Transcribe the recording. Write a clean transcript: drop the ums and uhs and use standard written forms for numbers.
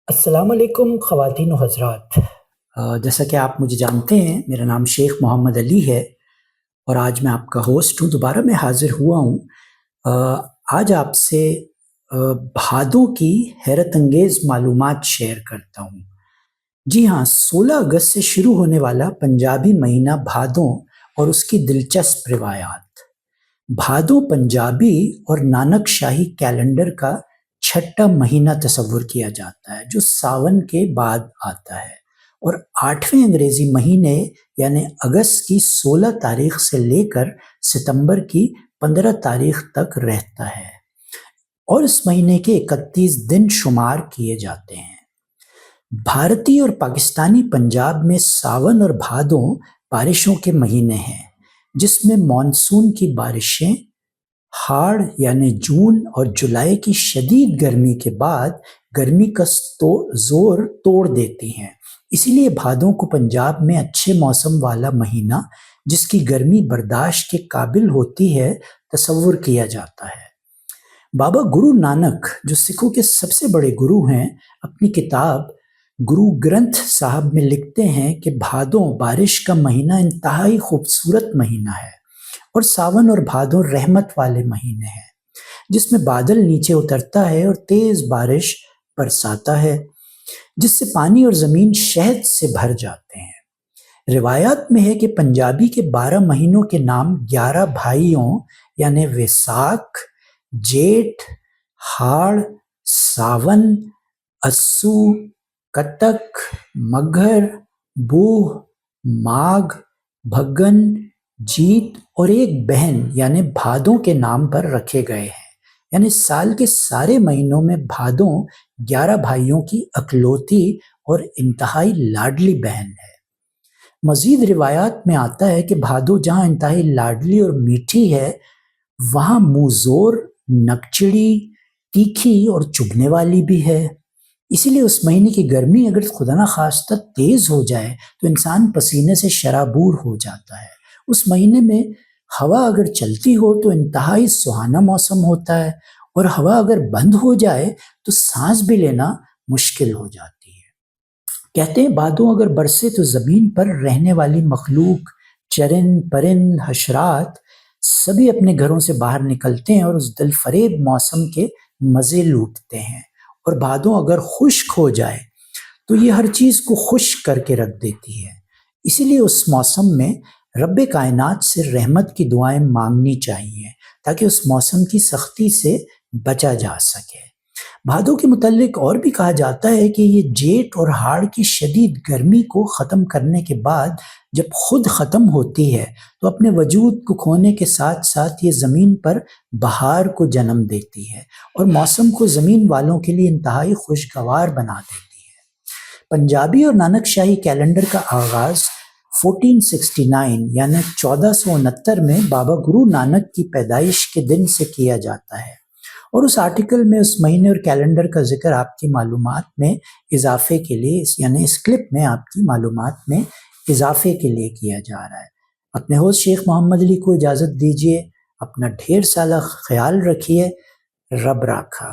السلام علیکم خواتین و حضرات۔ جیسا کہ آپ مجھے جانتے ہیں، میرا نام شیخ محمد علی ہے اور آج میں آپ کا ہوسٹ ہوں۔ دوبارہ میں حاضر ہوا ہوں۔ آج آپ سے بھادوں کی حیرت انگیز معلومات شیئر کرتا ہوں۔ جی ہاں، 16 اگست سے شروع ہونے والا پنجابی مہینہ بھادوں اور اس کی دلچسپ روایات۔ بھادوں پنجابی اور نانک شاہی کیلنڈر کا چھٹا مہینہ تصور کیا جاتا ہے، جو ساون کے بعد آتا ہے اور 8ویں انگریزی مہینے یعنی اگست کی 16 تاریخ سے لے کر ستمبر کی 15 تاریخ تک رہتا ہے، اور اس مہینے کے 31 دن شمار کیے جاتے ہیں۔ بھارتی اور پاکستانی پنجاب میں ساون اور بھادوں بارشوں کے مہینے ہیں، جس میں مانسون کی بارشیں ہاڑ یعنی جون اور جولائی کی شدید گرمی کے بعد گرمی کا زور توڑ دیتی ہیں۔ اسی لیے بھادوں کو پنجاب میں اچھے موسم والا مہینہ، جس کی گرمی برداشت کے قابل ہوتی ہے، تصور کیا جاتا ہے۔ بابا گرو نانک، جو سکھوں کے سب سے بڑے گرو ہیں، اپنی کتاب گرو گرنتھ صاحب میں لکھتے ہیں کہ بھادوں بارش کا مہینہ انتہائی خوبصورت مہینہ ہے، اور ساون اور بھادوں رحمت والے مہینے ہیں، جس میں بادل نیچے اترتا ہے اور تیز بارش برساتا ہے، جس سے پانی اور زمین شہد سے بھر جاتے ہیں۔ روایات میں ہے کہ پنجابی کے 12 مہینوں کے نام 11 بھائیوں یعنی ویساکھ، جیٹھ، ہاڑ، ساون، اسو، کتک، مگھر، بوہ، ماگھ، بھگن، جیت اور ایک بہن یعنی بھادوں کے نام پر رکھے گئے ہیں۔ یعنی سال کے سارے مہینوں میں بھادوں 11 بھائیوں کی اکلوتی اور انتہائی لاڈلی بہن ہے۔ مزید روایات میں آتا ہے کہ بھادو جہاں انتہائی لاڈلی اور میٹھی ہے، وہاں منہ زور، نکچڑی، تیکھی اور چبھنے والی بھی ہے۔ اسی لیے اس مہینے کی گرمی اگر خدا نخواستہ تیز ہو جائے تو انسان پسینے سے شرابور ہو جاتا ہے۔ اس مہینے میں ہوا اگر چلتی ہو تو انتہائی سہانا موسم ہوتا ہے، اور ہوا اگر بند ہو جائے تو سانس بھی لینا مشکل ہو جاتی ہے۔ کہتے ہیں بادوں اگر برسے تو زمین پر رہنے والی مخلوق، چرند، پرند، حشرات سبھی اپنے گھروں سے باہر نکلتے ہیں اور اس دل فریب موسم کے مزے لوٹتے ہیں۔ اور بادوں اگر خشک ہو جائے تو یہ ہر چیز کو خشک کر کے رکھ دیتی ہے۔ اسی لیے اس موسم میں رب کائنات سے رحمت کی دعائیں مانگنی چاہیے، تاکہ اس موسم کی سختی سے بچا جا سکے۔ بھادوں کے متعلق اور بھی کہا جاتا ہے کہ یہ جیٹ اور ہاڑ کی شدید گرمی کو ختم کرنے کے بعد جب خود ختم ہوتی ہے تو اپنے وجود کو کھونے کے ساتھ ساتھ یہ زمین پر بہار کو جنم دیتی ہے اور موسم کو زمین والوں کے لیے انتہائی خوشگوار بنا دیتی ہے۔ پنجابی اور نانک شاہی کیلنڈر کا آغاز 1469 یعنی 1469 میں بابا گرو نانک کی پیدائش کے دن سے کیا جاتا ہے، اور اس آرٹیکل میں اس مہینے اور کیلنڈر کا ذکر آپ کی معلومات میں اضافے کے لیے یعنی اس کلپ میں آپ کی معلومات میں اضافے کے لیے کیا جا رہا ہے۔ اپنے ہوسٹ شیخ محمد علی کو اجازت دیجیے، اپنا ڈھیر سارا خیال رکھیے، رب راکھا۔